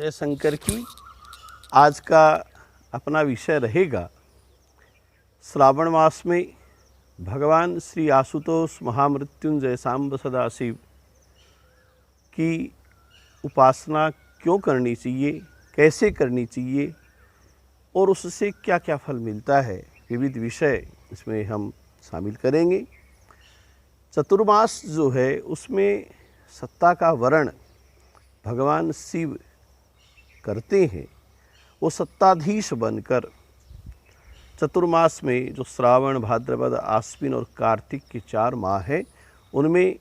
जय शंकर की। आज का अपना विषय रहेगा श्रावण मास में भगवान श्री आशुतोष महामृत्युंजय सांब सदाशिव की उपासना क्यों करनी चाहिए, कैसे करनी चाहिए और उससे क्या क्या फल मिलता है। विविध विषय इसमें हम शामिल करेंगे। चतुर्मास जो है उसमें सत्ता का वर्ण भगवान शिव करते हैं। वो सत्ताधीश बनकर चतुर्मास में जो श्रावण, भाद्रपद, आश्विन और कार्तिक के 4 माह हैं उनमें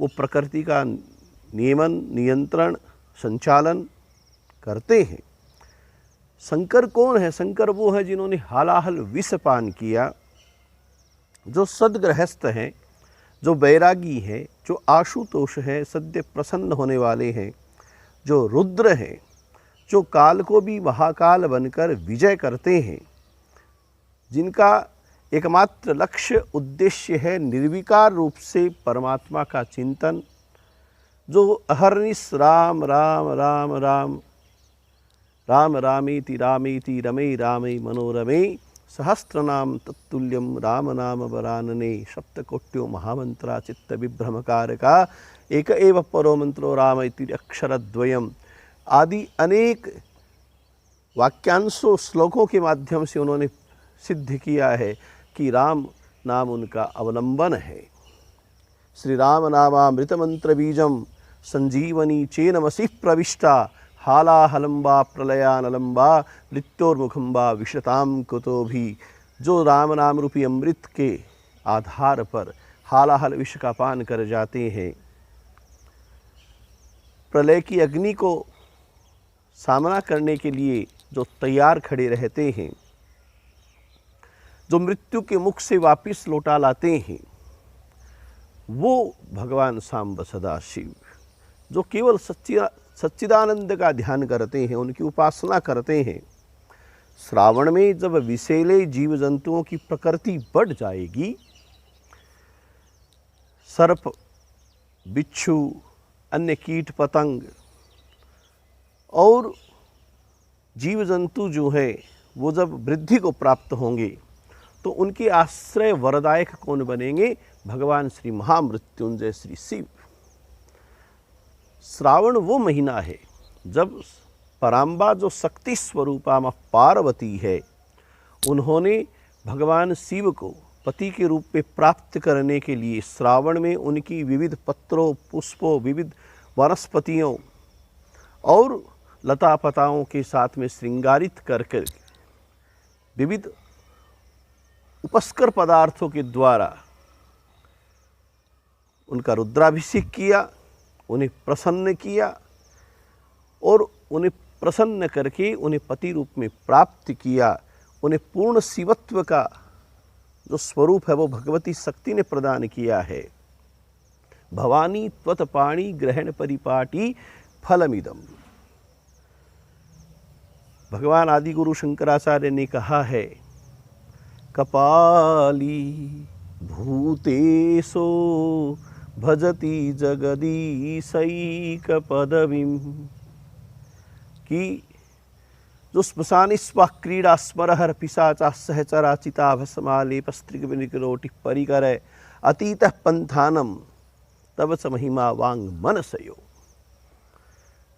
वो प्रकृति का नियमन, नियंत्रण, संचालन करते हैं। शंकर कौन है? शंकर वो है जिन्होंने हालाहल विष पान किया, जो सद्गृहस्थ हैं, जो बैरागी हैं, जो आशुतोष हैं, सद्य प्रसन्न होने वाले हैं, जो रुद्र हैं, जो काल को भी महाकाल बनकर विजय करते हैं, जिनका एकमात्र लक्ष्य उद्देश्य है निर्विकार रूप से परमात्मा का चिंतन, जो अहर्निश राम राम राम राम राम रामेति रामेति रमे रामे मनोरमे सहस्रनाम तत्तुल्यम राम नाम वरानने सप्तकोट्यो महामंत्रा चित्त विभ्रमकारका एक एव परो मंत्रो राम इति अक्षरद्वयम आदि अनेक वाक्यांशों श्लोकों के माध्यम से उन्होंने सिद्ध किया है कि राम नाम उनका अवलंबन है। श्री राम नामामृत मंत्र बीजम संजीवनी चेनमसि प्रविष्टा हालाहलंबा प्रलयानलंबा मृत्योर्मुखंबा विशताम कुतो भी। जो राम नाम रूपी अमृत के आधार पर हालाहल विष का पान कर जाते हैं, प्रलय की अग्नि को सामना करने के लिए जो तैयार खड़े रहते हैं, जो मृत्यु के मुख से वापिस लौटा लाते हैं, वो भगवान सांब सदाशिव, जो केवल सच्चिदानंद का ध्यान करते हैं, उनकी उपासना करते हैं। श्रावण में जब विषैले जीव जंतुओं की प्रकृति बढ़ जाएगी, सर्प, बिच्छू, अन्य कीट पतंग और जीव जंतु जो है वो जब वृद्धि को प्राप्त होंगे तो उनके आश्रय वरदायक कौन बनेंगे? भगवान श्री महामृत्युंजय श्री शिव। श्रावण वो महीना है जब पराम्बा जो शक्ति स्वरूपा माँ पार्वती है, उन्होंने भगवान शिव को पति के रूप में प्राप्त करने के लिए श्रावण में उनकी विविध पत्रों, पुष्पों, विविध वनस्पतियों और लता पताओं के साथ में श्रृंगारित करके विविध उपस्कर पदार्थों के द्वारा उनका रुद्राभिषेक किया, उन्हें प्रसन्न किया और उन्हें प्रसन्न करके उन्हें पति रूप में प्राप्त किया। उन्हें पूर्ण शिवत्व का जो स्वरूप है वो भगवती शक्ति ने प्रदान किया है। भवानी त्वत्पाणि ग्रहण परिपाटी फलमिदम। भगवान आदि गुरु शंकराचार्य ने कहा है, कपाली भूतेशो भजति जगदीशैक पदवीं, कि जो श्मशानिस्वा क्रीड़ा स्मरहर पिशाचा सहचराचिता भस्मालेपस्त्रिगविनिकरोटि परिकर अतीतः पंथानम तब स महिमा वांग मनसयो।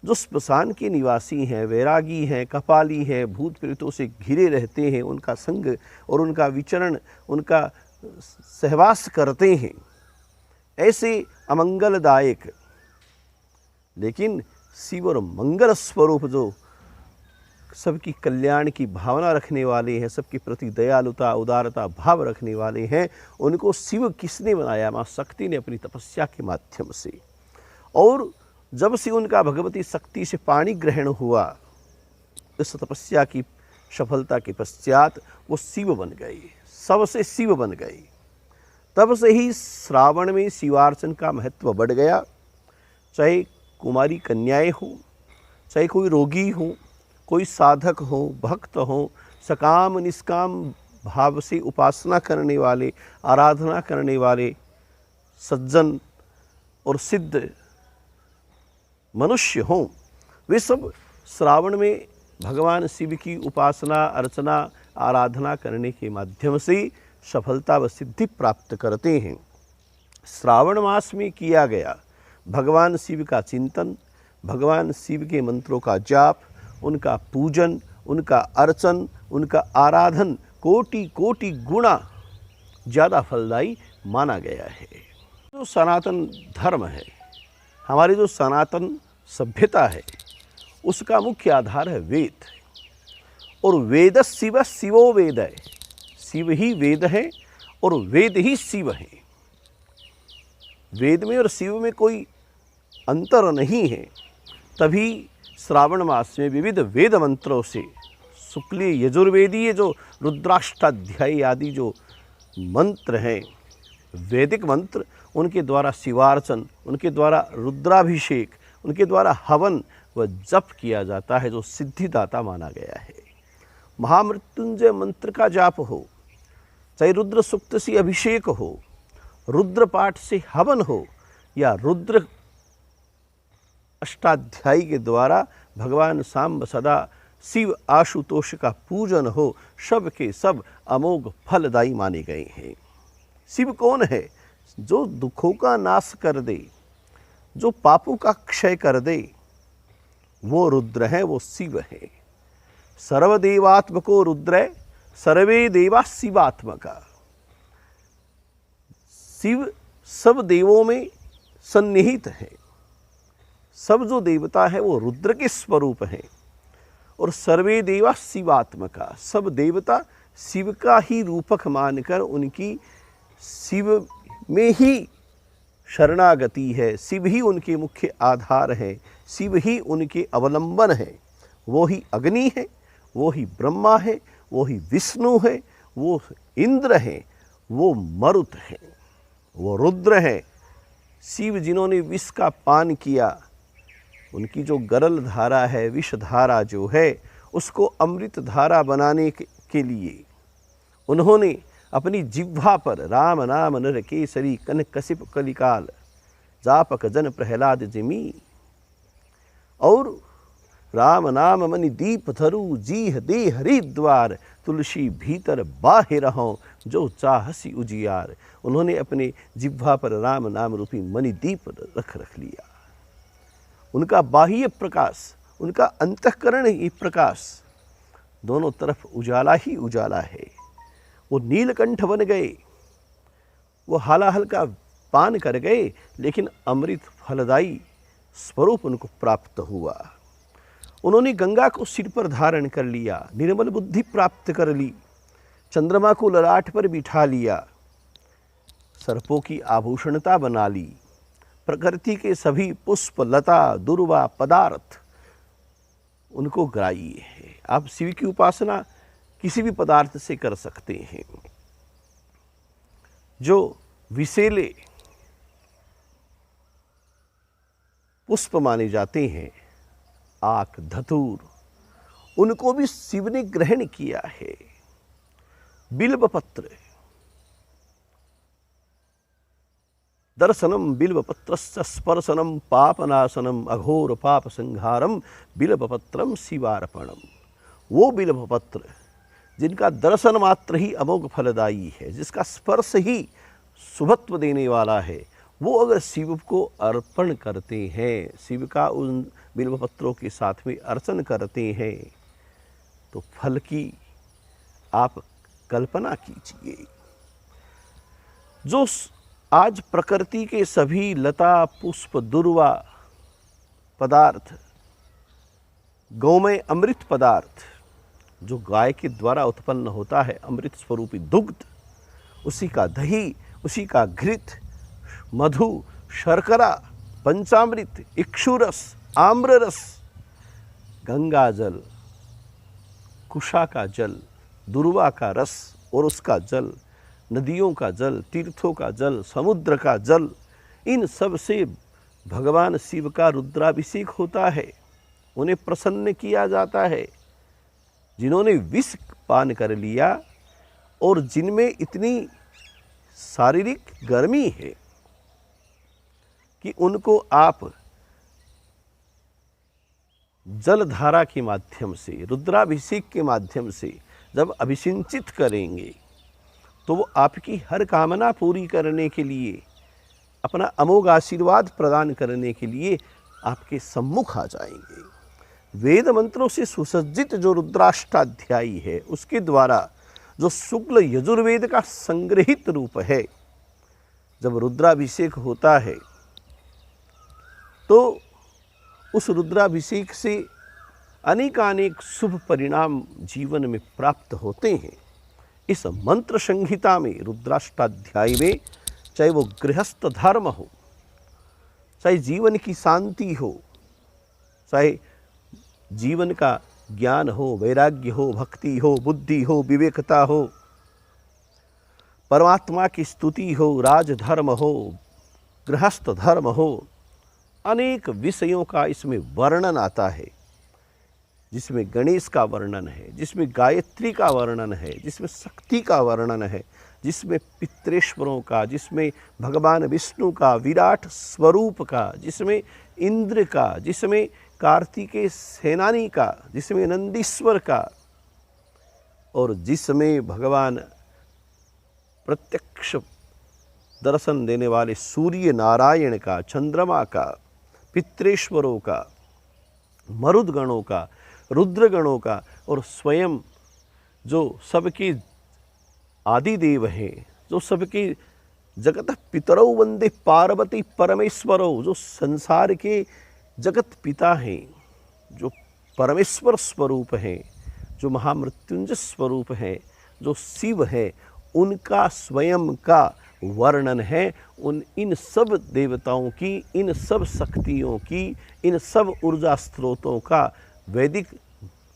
जो श्मशान के निवासी हैं, वैरागी हैं, कपाली हैं, भूत प्रेतों से घिरे रहते हैं, उनका संग और उनका विचरण, उनका सहवास करते हैं, ऐसे अमंगलदायक लेकिन शिव और मंगल स्वरूप जो सबकी कल्याण की भावना रखने वाले हैं, सबके प्रति दयालुता, उदारता भाव रखने वाले हैं, उनको शिव किसने बनाया? माँ शक्ति ने अपनी तपस्या के माध्यम से। और जब से उनका भगवती शक्ति से पाणी ग्रहण हुआ, इस तपस्या की सफलता के पश्चात वो शिव बन गए, सबसे शिव बन गए। तब से ही श्रावण में शिवार्चन का महत्व बढ़ गया। चाहे कुमारी कन्याएं हों, चाहे कोई रोगी हो, कोई साधक हो, भक्त हो, सकाम निष्काम भाव से उपासना करने वाले, आराधना करने वाले सज्जन और सिद्ध मनुष्य हों, वे सब श्रावण में भगवान शिव की उपासना, अर्चना, आराधना करने के माध्यम से सफलता व सिद्धि प्राप्त करते हैं। श्रावण मास में किया गया भगवान शिव का चिंतन, भगवान शिव के मंत्रों का जाप, उनका पूजन, उनका अर्चन, उनका आराधन कोटि कोटि गुणा ज़्यादा फलदायी माना गया है। जो सनातन धर्म है, हमारी जो सनातन सभ्यता है, उसका मुख्य आधार है वेद। और वेद शिव शिवो वेद है, शिव ही वेद है और वेद ही शिव है। वेद में और शिव में कोई अंतर नहीं है। तभी श्रावण मास में विविध वेद मंत्रों से शुक्लीय यजुर्वेदीय जो रुद्राष्टाध्यायी आदि जो मंत्र हैं, वैदिक मंत्र, उनके द्वारा शिवार्चन, उनके द्वारा रुद्राभिषेक, उनके द्वारा हवन व जप किया जाता है, जो सिद्धिदाता माना गया है। महामृत्युंजय मंत्र का जाप हो, चाहे रुद्र सूक्त से अभिषेक हो, रुद्र पाठ से हवन हो, या रुद्र अष्टाध्यायी के द्वारा भगवान सांब सदा शिव आशुतोष का पूजन हो, सब के सब अमोघ फलदायी माने गए हैं। शिव कौन है? जो दुखों का नाश कर दे, जो पापों का क्षय कर दे, वो रुद्र है, वो शिव है। सर्वदेवात्मको रुद्र, सर्वे देवा शिवात्मका। शिव सब देवों में सन्निहित है। सब जो देवता है वो रुद्र के स्वरूप है। और सर्वे देवा शिवात्मका, सब देवता शिव का ही रूपक मानकर उनकी शिव में ही शरणागति है। शिव ही उनके मुख्य आधार है, शिव ही उनके अवलंबन है। वो ही अग्नि है, वो ही ब्रह्मा है, वो ही विष्णु है, वो इंद्र है, वो मरुत है, वो रुद्र है। शिव जिन्होंने विष का पान किया, उनकी जो गरल धारा है, विष धारा जो है, उसको अमृत धारा बनाने के लिए उन्होंने अपनी जिह्वा पर राम नाम नर केसरी कन कसिप कलिकाल जापक जन प्रहलाद जिमी और राम नाम मनि दीप धरु जीह दे हरिद्वार तुलसी भीतर बाहे रहो जो चाहसी उजियार। उन्होंने अपने जिह्वा पर राम नाम रूपी मणि दीप रख लिया। उनका बाह्य प्रकाश, उनका अंतःकरण ही प्रकाश, दोनों तरफ उजाला ही उजाला है। वो नीलकंठ बन गए, वो हालाहल का पान कर गए, लेकिन अमृत फलदायी स्वरूप उनको प्राप्त हुआ। उन्होंने गंगा को सिर पर धारण कर लिया, निर्मल बुद्धि प्राप्त कर ली, चंद्रमा को ललाट पर बिठा लिया, सर्पों की आभूषणता बना ली, प्रकृति के सभी पुष्प लता दुर्वा पदार्थ उनको ग्राह्य है। आप शिव की उपासना किसी भी पदार्थ से कर सकते हैं। जो विषैले पुष्प माने जाते हैं, आक, धतूर, उनको भी शिव ने ग्रहण किया है। बिल्वपत्र, दर्शनम बिल्वपत्रस्य स्पर्शनम पापनाशनम अघोर पाप संहारम बिल्वपत्रम शिवार्पणम। वो बिल्वपत्र जिनका दर्शन मात्र ही अमोघ फलदायी है, जिसका स्पर्श ही शुभत्व देने वाला है, वो अगर शिव को अर्पण करते हैं, शिव का उन बिल्वपत्रों के साथ में अर्चन करते हैं, तो फल की आप कल्पना कीजिए। जो आज प्रकृति के सभी लता पुष्प दुर्वा पदार्थ, गौमय अमृत पदार्थ, जो गाय के द्वारा उत्पन्न होता है, अमृत स्वरूपी दुग्ध, उसी का दही, उसी का घृत, मधु, शर्करा, पंचामृत, इक्षुरस, आम्ररस, गंगा जल, कुशा का जल, दुर्वा का रस और उसका जल, नदियों का जल, तीर्थों का जल, समुद्र का जल, इन सब से भगवान शिव का रुद्राभिषेक होता है। उन्हें प्रसन्न किया जाता है। जिन्होंने विष पान कर लिया और जिनमें इतनी शारीरिक गर्मी है कि उनको आप जलधारा के माध्यम से, रुद्राभिषेक के माध्यम से जब अभिषिंचित करेंगे तो वो आपकी हर कामना पूरी करने के लिए, अपना अमोघ आशीर्वाद प्रदान करने के लिए आपके सम्मुख आ जाएंगे। वेद मंत्रों से सुसज्जित जो रुद्राष्टाध्यायी है, उसके द्वारा जो शुक्ल यजुर्वेद का संग्रहित रूप है, जब रुद्राभिषेक होता है तो उस रुद्राभिषेक से अनेकानेक शुभ परिणाम जीवन में प्राप्त होते हैं। इस मंत्र संहिता में, रुद्राष्टाध्याय में, चाहे वो गृहस्थ धर्म हो, चाहे जीवन की शांति हो, चाहे जीवन का ज्ञान हो, वैराग्य हो, भक्ति हो, बुद्धि हो, विवेकता हो, परमात्मा की स्तुति हो, राजधर्म हो, गृहस्थ धर्म हो, अनेक विषयों का इसमें वर्णन आता है, जिसमें गणेश का वर्णन है, जिसमें गायत्री का वर्णन है, जिसमें शक्ति का वर्णन है, जिसमें पितृेश्वरों का, जिसमें भगवान विष्णु का विराट स्वरूप का, जिसमें इंद्र का, जिसमें कार्तिकेय सेनानी का, जिसमें नंदीश्वर का, और जिसमें भगवान प्रत्यक्ष दर्शन देने वाले सूर्य नारायण का, चंद्रमा का, पितृेश्वरों का, मरुदगणों का, रुद्रगणों का, और स्वयं जो सबके आदिदेव हैं, जो सबके जगत पितरौ वंदे पार्वती परमेश्वरौ, जो संसार के जगत पिता हैं, जो परमेश्वर स्वरूप हैं, जो महामृत्युंजय स्वरूप हैं, जो शिव है, उनका स्वयं का वर्णन है। इन सब देवताओं की, इन सब शक्तियों की, इन सब ऊर्जा स्रोतों का वैदिक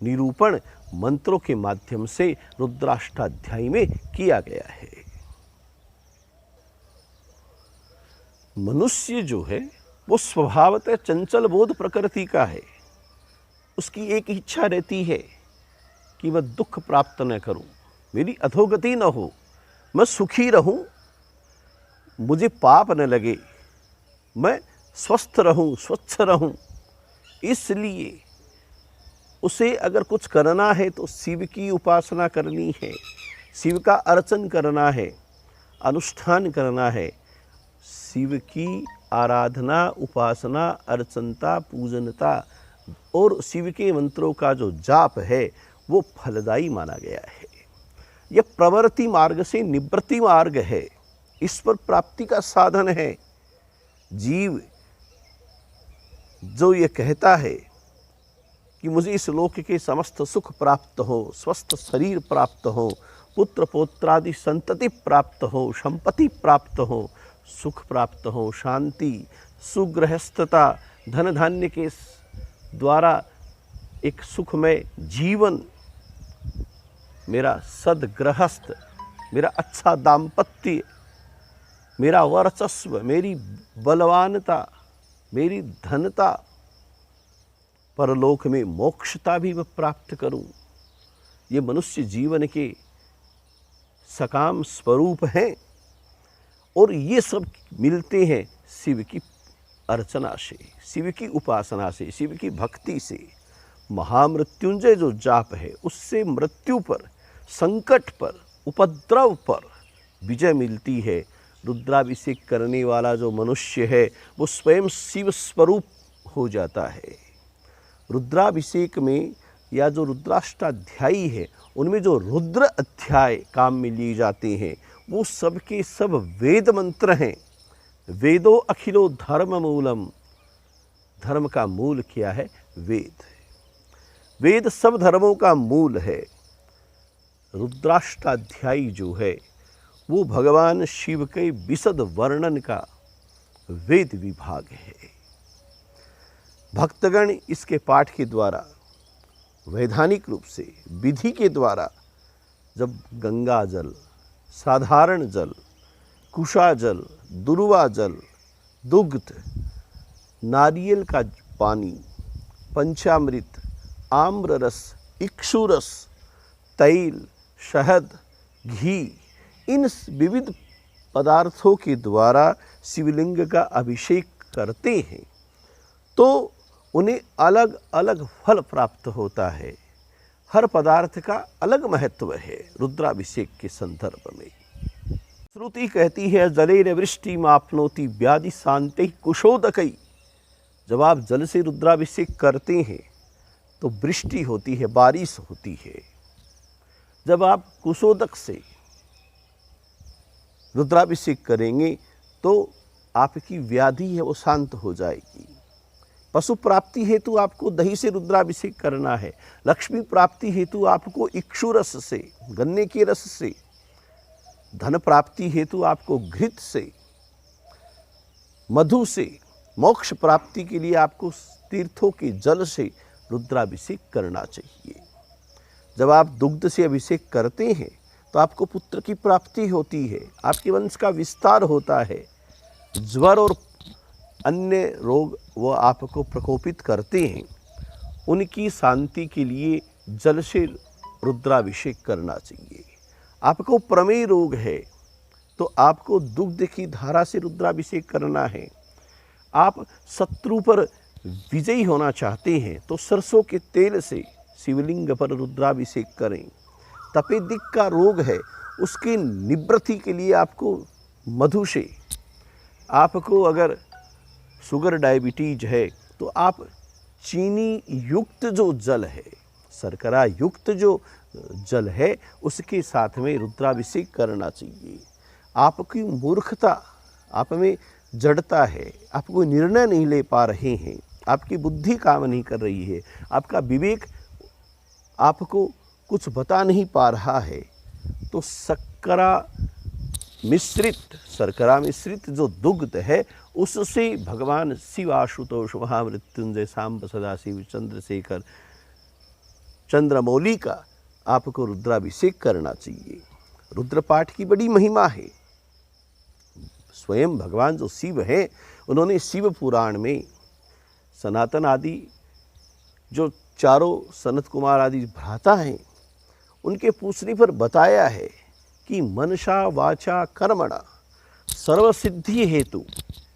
निरूपण मंत्रों के माध्यम से रुद्राष्टाध्यायी में किया गया है। मनुष्य जो है वो स्वभावतः चंचल बोध प्रकृति का है। उसकी एक इच्छा रहती है कि मैं दुख प्राप्त न करूं, मेरी अधोगति न हो, मैं सुखी रहूं, मुझे पाप न लगे, मैं स्वस्थ रहूं, स्वच्छ रहूं। इसलिए उसे अगर कुछ करना है तो शिव की उपासना करनी है, शिव का अर्चन करना है, अनुष्ठान करना है। शिव की आराधना, उपासना, अर्चनता, पूजनता और शिव के मंत्रों का जो जाप है वो फलदायी माना गया है। यह प्रवृत्ति मार्ग से निवृत्ति मार्ग है, ईश्वर प्राप्ति का साधन है। जीव जो ये कहता है कि मुझे इस लोक के समस्त सुख प्राप्त हो, स्वस्थ शरीर प्राप्त हो, पुत्र पौत्रादि संतति प्राप्त हो, संपत्ति प्राप्त हो, सुख प्राप्त हो, शांति, सुगृहस्थता, धन धान्य के द्वारा एक सुखमय जीवन, मेरा सदगृहस्थ, मेरा अच्छा दाम्पत्य, मेरा वर्चस्व, मेरी बलवानता, मेरी धनता, परलोक में मोक्षता भी मैं प्राप्त करूं, ये मनुष्य जीवन के सकाम स्वरूप हैं। और ये सब मिलते हैं शिव की अर्चना से, शिव की उपासना से, शिव की भक्ति से। महामृत्युंजय जो जाप है उससे मृत्यु पर, संकट पर, उपद्रव पर विजय मिलती है। रुद्राभिषेक करने वाला जो मनुष्य है वो स्वयं शिव स्वरूप हो जाता है। रुद्राभिषेक में या जो रुद्राष्टाध्यायी है उनमें जो रुद्र अध्याय काम में लिए जाते हैं वो सब के सब वेद मंत्र हैं। वेदो अखिलो धर्म मूलम, धर्म का मूल क्या है? वेद। वेद सब धर्मों का मूल है। रुद्राष्टाध्यायी जो है वो भगवान शिव के विशद वर्णन का वेद विभाग है। भक्तगण इसके पाठ के द्वारा वैधानिक रूप से, विधि के द्वारा, जब गंगा जल, साधारण जल, कुशा जल, दुर्वा जल, दुग्ध, नारियल का पानी, पंचामृत, आम्र रस, इक्षु रस, तैल, शहद, घी, इन विविध पदार्थों के द्वारा शिवलिंग का अभिषेक करते हैं तो उन्हें अलग अलग फल प्राप्त होता है। हर पदार्थ का अलग महत्व है रुद्राभिषेक के संदर्भ में। श्रुति कहती है जलेन वृष्टि मापनोति व्याधि शांति कुशोदकई। जब आप जल से रुद्राभिषेक करते हैं तो वृष्टि होती है, बारिश होती है। जब आप कुशोदक से रुद्राभिषेक करेंगे तो आपकी व्याधि है वो शांत हो जाएगी। पशु प्राप्ति हेतु आपको दही से रुद्राभिषेक करना है। लक्ष्मी प्राप्ति हेतु आपको इक्षु रस से, गन्ने के रस से। धन प्राप्ति हेतु आपको घृत से, मधु से। मोक्ष प्राप्ति के लिए आपको तीर्थों के जल से रुद्राभिषेक करना चाहिए। जब आप दुग्ध से अभिषेक करते हैं तो आपको पुत्र की प्राप्ति होती है, आपके वंश का विस्तार होता है। ज्वर और अन्य रोग वो आपको प्रकोपित करते हैं, उनकी शांति के लिए जल से रुद्राभिषेक करना चाहिए। आपको प्रमेय रोग है तो आपको दुग्ध की धारा से रुद्राभिषेक करना है। आप शत्रु पर विजयी होना चाहते हैं तो सरसों के तेल से शिवलिंग पर रुद्राभिषेक करें। तपेदिक का रोग है, उसके निवृत्ति के लिए आपको मधु से। आपको अगर शुगर डायबिटीज है तो आप चीनी युक्त जो जल है, शर्करा युक्त जो जल है, उसके साथ में रुद्राभिषेक करना चाहिए। आपकी मूर्खता, आप में जड़ता है, आप कोई निर्णय नहीं ले पा रहे हैं, आपकी बुद्धि काम नहीं कर रही है, आपका विवेक आपको कुछ बता नहीं पा रहा है, तो शर्करा मिश्रित जो दुग्ध है उससे भगवान शिव आशुतोष महामृत्युंजय सांब सदाशिव चंद्रशेखर चंद्रमौली का आपको रुद्राभिषेक करना चाहिए। रुद्रपाठ की बड़ी महिमा है। स्वयं भगवान जो शिव हैं, उन्होंने शिव पुराण में सनातन आदि जो चारों सनत कुमार आदि भ्राता हैं, उनके पूछने पर बताया है कि मनसा वाचा कर्मणा सर्वसिद्धि हेतु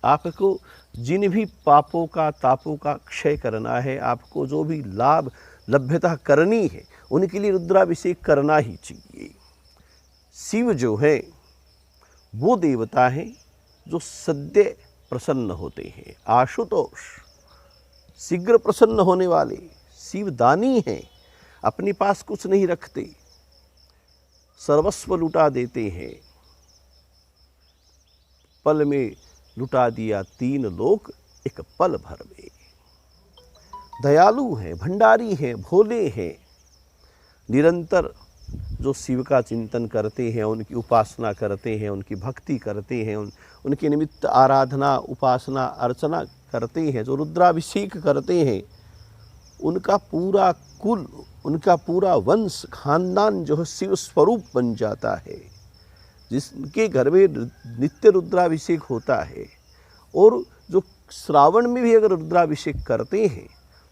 आपको जिन भी पापों का तापों का क्षय करना है, आपको जो भी लाभ लभ्यता करनी है, उनके लिए रुद्राभिषेक करना ही चाहिए। शिव जो है वो देवता है जो सद्य प्रसन्न होते हैं। आशुतोष शीघ्र प्रसन्न होने वाले शिवदानी हैं, अपने पास कुछ नहीं रखते, सर्वस्व लुटा देते हैं। पल में लुटा दिया 3 लोक एक पल भर में। दयालु हैं, भंडारी हैं, भोले हैं। निरंतर जो शिव का चिंतन करते हैं, उनकी उपासना करते हैं, उनकी भक्ति करते हैं, उनके निमित्त आराधना उपासना अर्चना करते हैं, जो रुद्राभिषेक करते हैं, उनका पूरा कुल, उनका पूरा वंश खानदान जो है शिव स्वरूप बन जाता है। जिसके घर में नित्य रुद्राभिषेक होता है और जो श्रावण में भी अगर रुद्राभिषेक करते हैं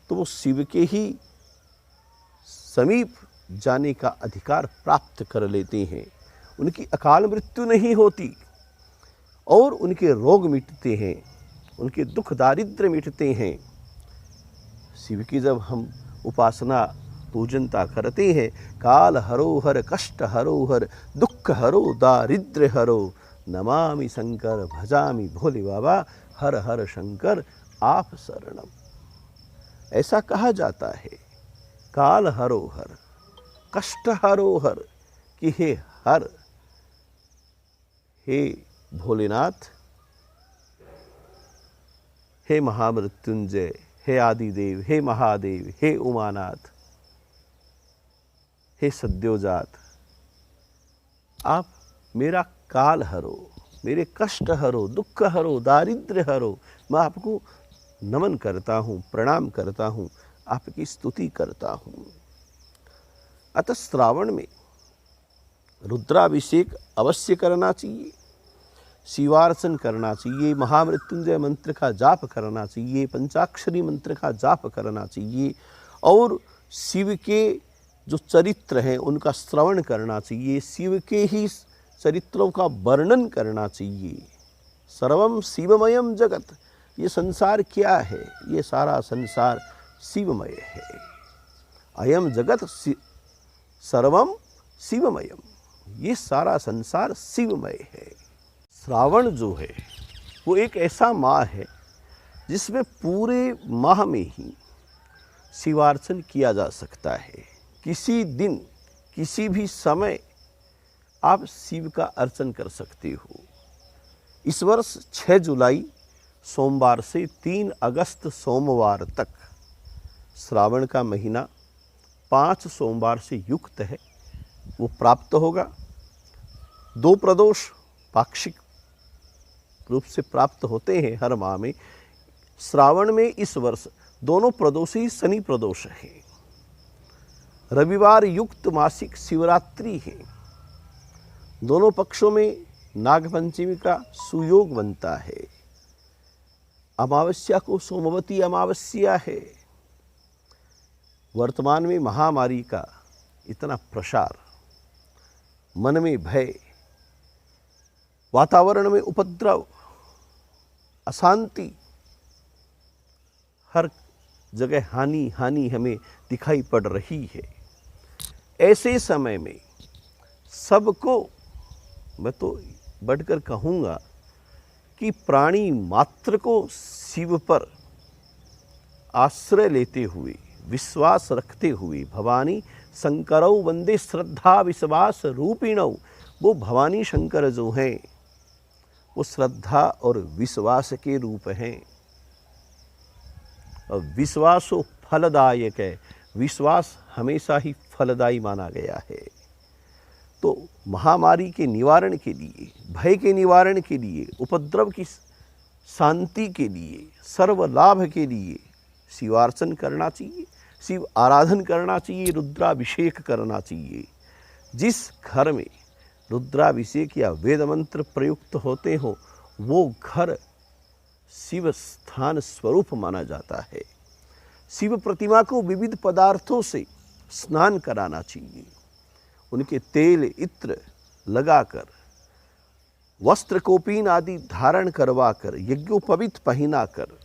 तो वो शिव के ही समीप जाने का अधिकार प्राप्त कर लेते हैं। उनकी अकाल मृत्यु नहीं होती और उनके रोग मिटते हैं, उनके दुख दारिद्र्य मिटते हैं। शिव की जब हम उपासना पूजनता करते हैं, काल हरो हर कष्ट हरो हर दुख हरो दारिद्र्य हरो, नमामि शंकर भजामि भोले बाबा, हर हर शंकर आप शरणम। ऐसा कहा जाता है। काल हरो हर कष्ट हरो हर, कि हे हर, हे भोलेनाथ, हे महामृत्युंजय, हे आदिदेव, हे महादेव, हे उमानाथ, हे सद्योजात, आप मेरा काल हरो, मेरे कष्ट हरो, दुख हरो, दारिद्र्य हरो। मैं आपको नमन करता हूँ, प्रणाम करता हूँ, आपकी स्तुति करता हूँ। अतः श्रावण में रुद्राभिषेक अवश्य करना चाहिए, शिवार्चन करना चाहिए, महामृत्युंजय मंत्र का जाप करना चाहिए, पंचाक्षरी मंत्र का जाप करना चाहिए और शिव के जो चरित्र हैं उनका श्रवण करना चाहिए, शिव के ही चरित्रों का वर्णन करना चाहिए। सर्वम शिवमयम जगत, ये संसार क्या है? ये सारा संसार शिवमय है। अयम जगत सर्वम शिवमयम, ये सारा संसार शिवमय है। श्रावण जो है वो एक ऐसा माह है जिसमें पूरे माह में ही शिवार्चन किया जा सकता है। किसी दिन किसी भी समय आप शिव का अर्चन कर सकते हो। इस वर्ष 6 जुलाई सोमवार से 3 अगस्त सोमवार तक श्रावण का महीना 5 सोमवार से युक्त है, वो प्राप्त होगा। 2 प्रदोष पाक्षिक रूप से प्राप्त होते हैं हर माह में। श्रावण में इस वर्ष दोनों प्रदोष ही शनि प्रदोष हैं। रविवार युक्त मासिक शिवरात्रि है। दोनों पक्षों में नागपंचमी का सुयोग बनता है। अमावस्या को सोमवती अमावस्या है। वर्तमान में महामारी का इतना प्रसार, मन में भय, वातावरण में उपद्रव, अशांति, हर जगह हानि हानि हमें दिखाई पड़ रही है। ऐसे समय में सबको मैं तो बढ़कर कहूँगा कि प्राणी मात्र को शिव पर आश्रय लेते हुए, विश्वास रखते हुए, भवानी शंकरौ वंदे श्रद्धा विश्वास रूपिणौ, वो भवानी शंकर जो हैं वो श्रद्धा और विश्वास के रूप हैं। और विश्वासो फलदायक है, विश्वास हमेशा ही फलदायी माना गया है। तो महामारी के निवारण के लिए, भय के निवारण के लिए, उपद्रव की शांति के लिए, सर्व लाभ के लिए शिवार्चन करना चाहिए, शिव आराधन करना चाहिए, रुद्राभिषेक करना चाहिए। जिस घर में रुद्राभिषेक या वेद मंत्र प्रयुक्त होते हो वो घर शिव स्थान स्वरूप माना जाता है। शिव प्रतिमा को विविध पदार्थों से स्नान कराना चाहिए। उनके तेल इत्र लगाकर, वस्त्र कोपीन आदि धारण करवाकर, यज्ञोपवीत पहनाकर,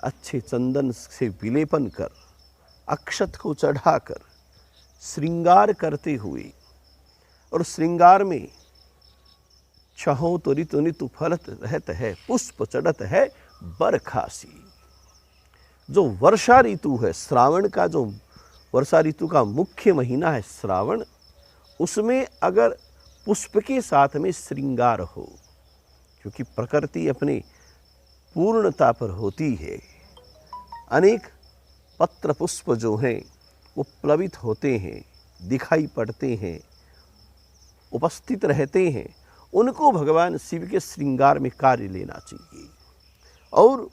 अच्छे चंदन से विलेपन कर, अक्षत को चढ़ाकर श्रृंगार करते हुए, और श्रृंगार में छहों तो ऋतु नितु फलत रहत है, पुष्प चढ़त है बरखासी। जो वर्षा ऋतु है, श्रावण का जो वर्षा ऋतु का मुख्य महीना है श्रावण, उसमें अगर पुष्प के साथ में श्रृंगार हो, क्योंकि प्रकृति अपने पूर्णता पर होती है, अनेक पत्र पुष्प जो हैं वो प्लवित होते हैं, दिखाई पड़ते हैं, उपस्थित रहते हैं, उनको भगवान शिव के श्रृंगार में कार्य लेना चाहिए। और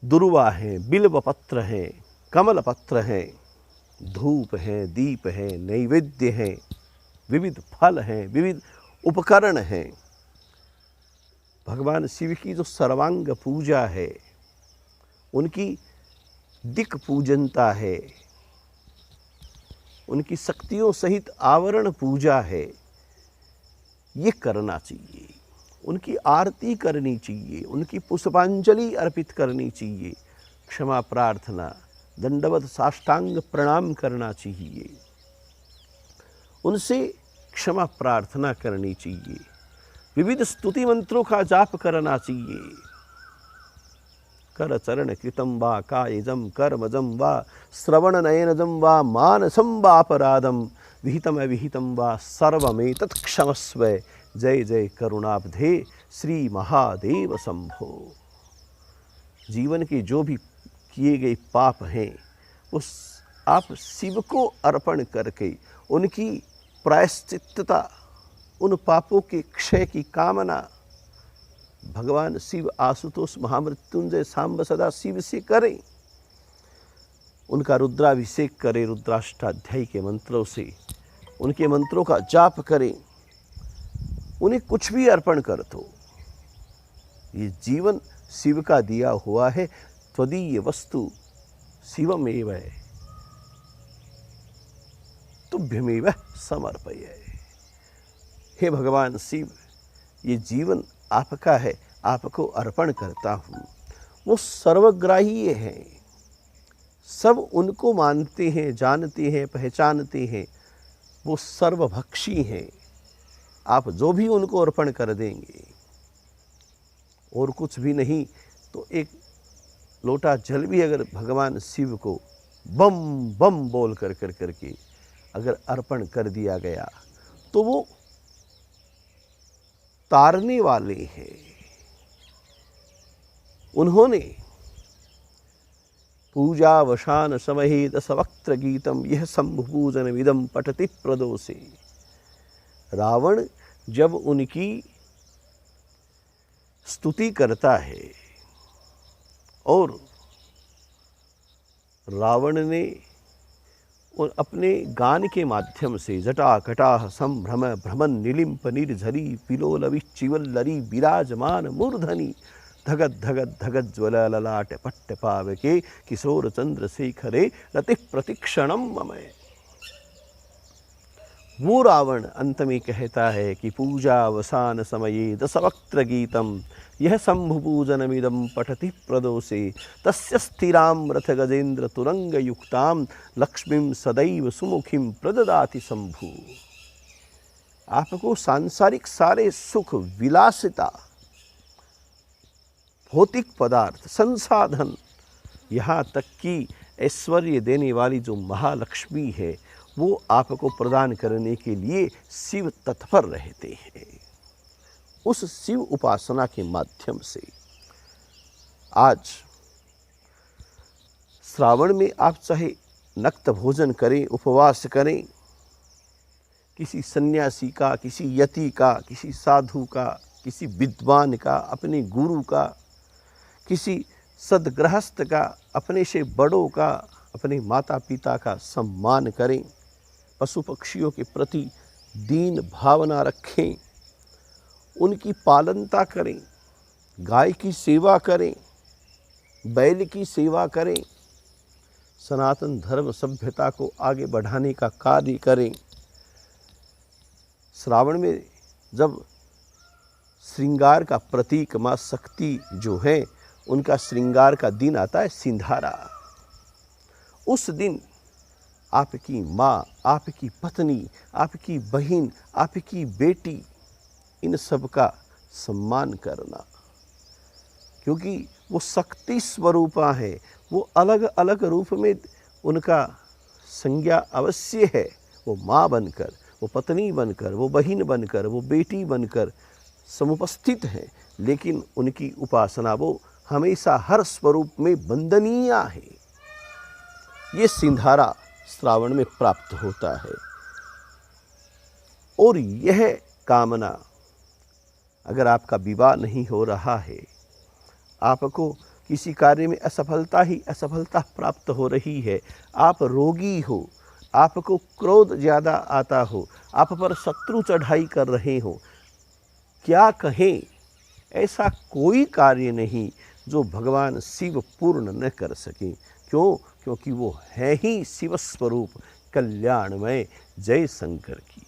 दुर्वा हैं, बिल्व पत्र हैं, कमल पत्र हैं, धूप हैं, दीप हैं, नैवेद्य हैं, विविध फल हैं, विविध उपकरण हैं। भगवान शिव की जो सर्वांग पूजा है, उनकी दिक् पूजनता है, उनकी शक्तियों सहित आवरण पूजा है, ये करना चाहिए। उनकी आरती करनी चाहिए, उनकी पुष्पांजलि अर्पित करनी चाहिए, क्षमा प्रार्थना, दंडवत साष्टांग प्रणाम करना चाहिए, उनसे क्षमा प्रार्थना करनी चाहिए, विविध स्तुति मंत्रों का जाप करना चाहिए। कर चरण कृतम वा कायजम कर्मजम वा श्रवण नयनजम वा मानसम वापराधम विहितम अविहितम वा सर्वमेतत् क्षमस्व। जय जय करुणाब्धे श्री महादेव शंभो। जीवन के जो भी किए गए पाप हैं उस आप शिव को अर्पण करके उनकी प्रायश्चित्तता, उन पापों के क्षय की कामना भगवान शिव आशुतोष महामृत्युंजय सांब सदा शिव से करें। उनका रुद्राभिषेक करें, रुद्राष्टाध्यायी के मंत्रों से उनके मंत्रों का जाप करें, उन्हें कुछ भी अर्पण कर दो। ये जीवन शिव का दिया हुआ है। त्वदीय वस्तु शिवमेव तुभ्यमेव समर्पय। हे भगवान शिव, ये जीवन आपका है, आपको अर्पण करता हूँ। वो सर्वग्राही हैं, सब उनको मानते हैं, जानते हैं, पहचानते हैं। वो सर्वभक्षी हैं। आप जो भी उनको अर्पण कर देंगे और कुछ भी नहीं तो एक लोटा जल भी अगर भगवान शिव को बम बम बोल कर करके अगर अर्पण कर दिया गया तो वो तारने वाले हैं। उन्होंने पूजावसान समये दशवक्त्र गीतम यह शंभु पूजन विदम पठति प्रदोषे। रावण जब उनकी स्तुति करता है और रावण ने अपने गान के माध्यम से जटा कटाह संभ्रम भ्रमण निलिम्प निर्झरी पिलोल विच्चिवल्लरी विराजमान मूर्धनि धगत धगत धगत ज्वल ललाट पट्ट पावके किशोर चंद्रशेखरे रति प्रतिक्षणम ममय। वो रावण अंत में कहता है कि पूजा अवसान समये दशवक्त्र गीतम यह शंभु पूजनमिदं पठति प्रदोषे तस्य स्थिरां रथ गजेन्द्र तुरंग युक्तां लक्ष्मीं सदैव सुमुखीं प्रददाति शंभु। आपको सांसारिक सारे सुख, विलासिता, भौतिक पदार्थ, संसाधन, यहाँ तक कि ऐश्वर्य देने वाली जो महालक्ष्मी है वो आपको प्रदान करने के लिए शिव तत्पर रहते हैं। उस शिव उपासना के माध्यम से आज श्रावण में आप चाहे नक्त भोजन करें, उपवास करें, किसी सन्यासी का, किसी यति का, किसी साधु का, किसी विद्वान का, अपने गुरु का, किसी सद्गृहस्थ का, अपने से बड़ों का, अपने माता पिता का सम्मान करें, पशु पक्षियों के प्रति दीन भावना रखें, उनकी पालनता करें, गाय की सेवा करें, बैल की सेवा करें, सनातन धर्म सभ्यता को आगे बढ़ाने का कार्य करें। श्रावण में जब श्रृंगार का प्रतीक माँ शक्ति जो है उनका श्रृंगार का दिन आता है सिंधारा, उस दिन आपकी माँ, आपकी पत्नी, आपकी बहन, आपकी बेटी, इन सब का सम्मान करना, क्योंकि वो शक्ति स्वरूपा है। वो अलग अलग रूप में उनका संज्ञा अवश्य है। वो माँ बनकर, वो पत्नी बनकर, वो बहन बनकर, वो बेटी बनकर समुपस्थित हैं, लेकिन उनकी उपासना वो हमेशा हर स्वरूप में वंदनीय है। ये सिंधारा श्रावण में प्राप्त होता है। और यह कामना, अगर आपका विवाह नहीं हो रहा है, आपको किसी कार्य में असफलता ही असफलता प्राप्त हो रही है, आप रोगी हो, आपको क्रोध ज़्यादा आता हो, आप पर शत्रु चढ़ाई कर रहे हो, क्या कहें, ऐसा कोई कार्य नहीं जो भगवान शिव पूर्ण न कर सके। क्यों? क्योंकि वो है ही शिव स्वरूप कल्याणमय। जय शंकर की।